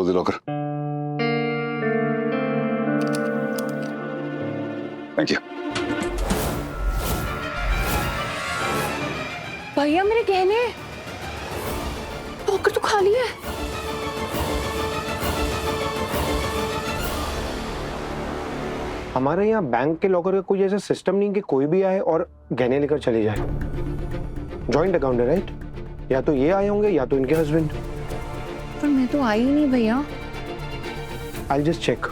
Close the locker. Thank you. भैया मेरे गहने, लॉकर तो खाली है। हमारे यहाँ बैंक के लॉकर का कोई ऐसा सिस्टम नहीं कि कोई भी आए और गहने लेकर चले जाए। जॉइंट अकाउंट है राइट? या तो ये आए होंगे या तो इनके हस्बैंड। पर मैं तो आई ही नहीं भैया। I'll just check.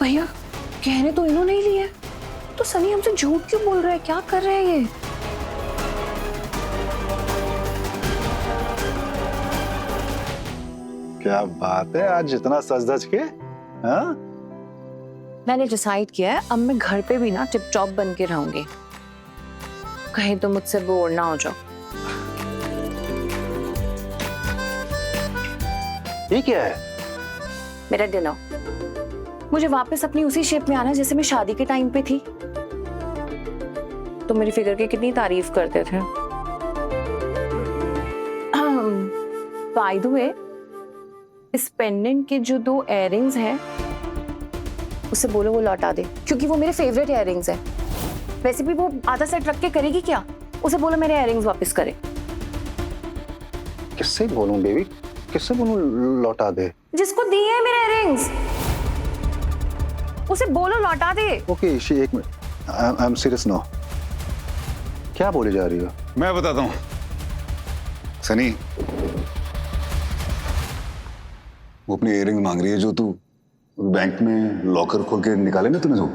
भैया गहने तो इन्होंने ही लिए, तो सनी हमसे झूठ क्यों बोल रहा है? क्या कर रहे हैं ये? क्या बात है, आज इतना सज धज के? हाँ? मैंने डिसाइड किया है अब मैं घर पे भी ना टिप टॉप बन के रहूंगी, कहीं तो मुझसे बोर ना हो जाओ। ये क्या है? मेरा डिनर। मुझे वापस अपनी उसी शेप में आना जैसे मैं शादी के टाइम पे थी। तो मेरी फिगर की कितनी तारीफ करते थे। बाय द वे, इस पेंडेंट के जो 2 इयररिंग्स हैं उससे बोलो वो लौटा दे, क्योंकि वो मेरे फेवरेट इयररिंग्स हैं। वैसे भी वो आधा सेट रख के करेगी क्या? उसे बोलो मेरे इयररिंग्स वापस करे। किससे बोलूं बेबी? किससे बोलूं लौटा दे? जिसको दिए हैं मेरे इयररिंग्स, उसे बोलो लौटा दे। ओके शी, एक minute. I am serious now. क्या बोले जा रही हो? मैं बताता हूँ सनी, वो अपनी इयररिंग मांग रही है जो तू बैंक में लॉकर खोल के निकाले ना तूने, जो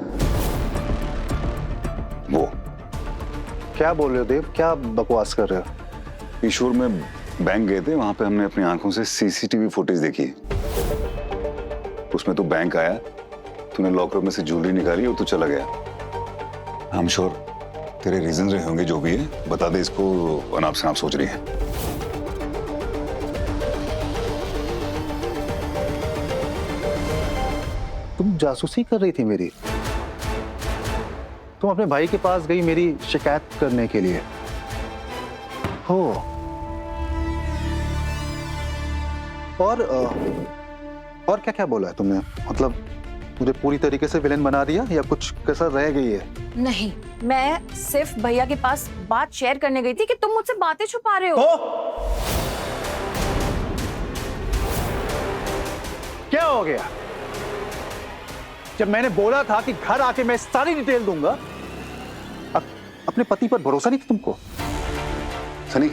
वो। क्या बोल रहे हो देव? क्या बकवास कर रहे हो? ईश्वर में बैंक गए थे, वहां पे हमने अपनी आंखों से सीसीटीवी फुटेज देखी। उसमें तो बैंक आया, तूने लॉकर में से ज्वेलरी निकाली और तू चला गया। आई एम श्योर तेरे रीजन रहे होंगे, जो भी है बता दे इसको, अनाप शनाप सोच रही है। तुम जासूसी कर रही थी मेरी? तुम अपने भाई के पास गई मेरी शिकायत करने के लिए हो? और क्या क्या बोला है तुमने? मतलब मुझे पूरी तरीके से विलेन बना दिया या कुछ कसर रह गई है? नहीं, मैं सिर्फ भैया के पास बात शेयर करने गई थी कि तुम मुझसे बातें छुपा रहे हो। क्या हो गया? जब मैंने बोला था कि घर आके मैं सारी डिटेल दूंगा, अपने पति पर भरोसा नहीं था तुमको? सनी,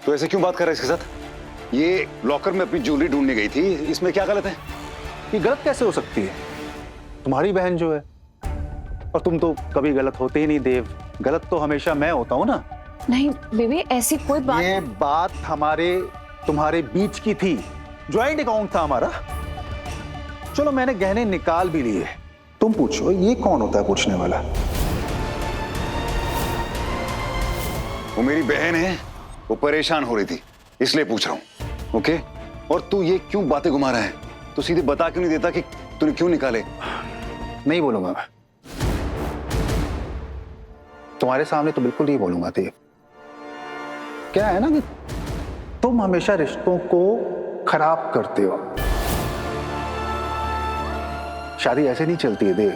तो ऐसे क्यों बात कर रहा है इसके साथ? ये लॉकर में अपनी ज्वेलरी ढूंढने गई थी, इसमें क्या गलत है? ये गलत कैसे हो सकती है? तुम्हारी बहन जो है, और तुम तो कभी गलत होते ही नहीं देव। गलत तो हमेशा मैं होता हूं ना। नहीं बेबी, ऐसी कोई बात। ये बात हमारे तुम्हारे बीच की थी, ज्वाइंट अकाउंट था हमारा। चलो मैंने गहने निकाल भी लिए, तुम पूछो ये कौन होता है पूछने वाला? वो मेरी बहन है, वो परेशान हो रही थी इसलिए पूछ रहा हूं। ओके? और तू ये क्यों बातें घुमा रहा है? तो सीधे बता क्यों नहीं देता कि तूने क्यों निकाले? नहीं बोलूंगा मैं, तुम्हारे सामने तो बिल्कुल नहीं बोलूंगा देव। क्या है ना कि तुम हमेशा रिश्तों को खराब करते हो। शादी ऐसे नहीं चलती है देव।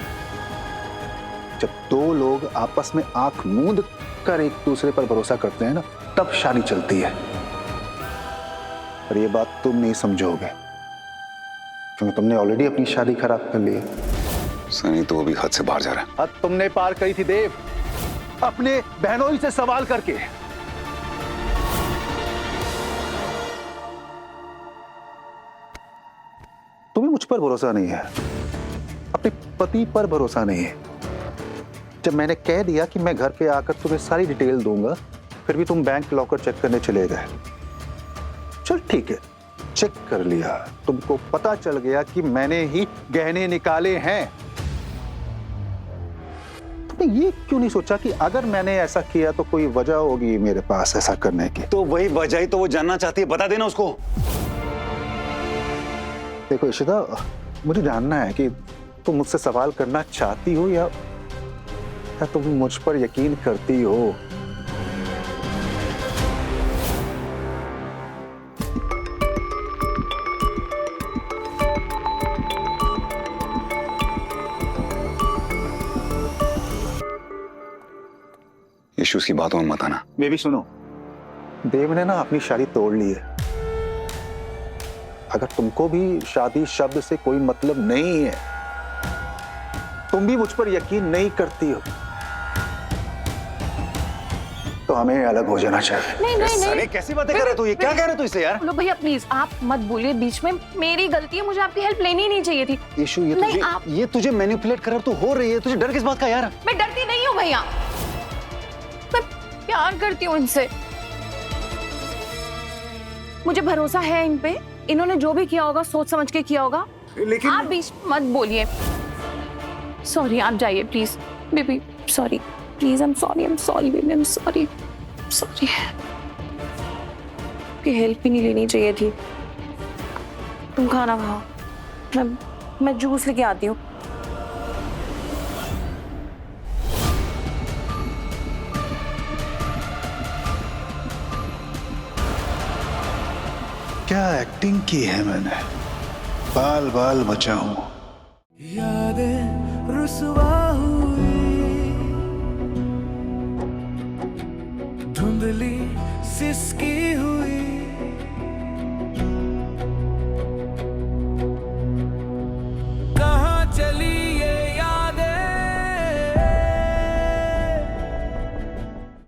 जब 2 लोग आपस में आंख मूंद कर एक दूसरे पर भरोसा करते हैं ना, तब शादी चलती है। पर ये बात तुम नहीं समझोगे, क्योंकि तुमने ऑलरेडी अपनी शादी खराब कर ली है। सनी तो अभी हद से बाहर जा रहा है। हद तुमने पार करी थी देव, अपने बहनों से सवाल करके। तुम्हें मुझ पर भरोसा नहीं है, अपने पति पर भरोसा नहीं है। जब मैंने कह दिया कि मैं घर पे आकर तुम्हें सारी डिटेल दूंगा, फिर भी तुम बैंक लॉकर चेक करने चले गए। चल ठीक है, चेक कर लिया, तुमको पता चल गया कि मैंने ही गहने निकाले हैं। तुमने ये क्यों नहीं सोचा कि अगर मैंने ऐसा किया तो कोई वजह होगी मेरे पास ऐसा करने की? तो वही वजह ही तो वो जानना चाहती है, बता देना उसको। देखो इशिता, मुझे जानना है कि तुम मुझसे सवाल करना चाहती हो या तुम मुझ पर यकीन करती हो। यीशु की बातों में मत आना। बेबी सुनो, देव ने ना अपनी शादी तोड़ ली है। अगर तुमको भी शादी शब्द से कोई मतलब नहीं है, तुम भी मुझ पर यकीन नहीं करती हो, तो हमें अलग हो जाना चाहिए। नहीं नहीं अरे नहीं, कैसी बातें कर रहे तू? ये क्या कह रहे तू इससे यार? लो भैया प्लीज आप मत बोलिए बीच में, मेरी गलती है, मुझे आपकी हेल्प लेनी ही नहीं चाहिए थी। यीशु नहीं, आप- ये तुझे मैनिपुलेट कर तू हो रही है। तुझे डर किस बात का यार? मैं डरती नहीं हूँ भैया, मैं प्यार करती हूँ इनसे, मुझे भरोसा है इन पे। इन्होंने जो भी किया होगा सोच समझ के किया होगा। लेकिन आप बीच मत बोलिए। सॉरी, आप जाइए please. Baby sorry, please, I am sorry baby, I am sorry sorry. की हेल्प ही नहीं लेनी चाहिए थी। तुम खाना खाओ, मैं जूस लेके आती हूँ। क्या एक्टिंग की है मैंने, बाल बाल बचा हूं। यादें रुसवा हुई, धुंधली सिसकी हुई,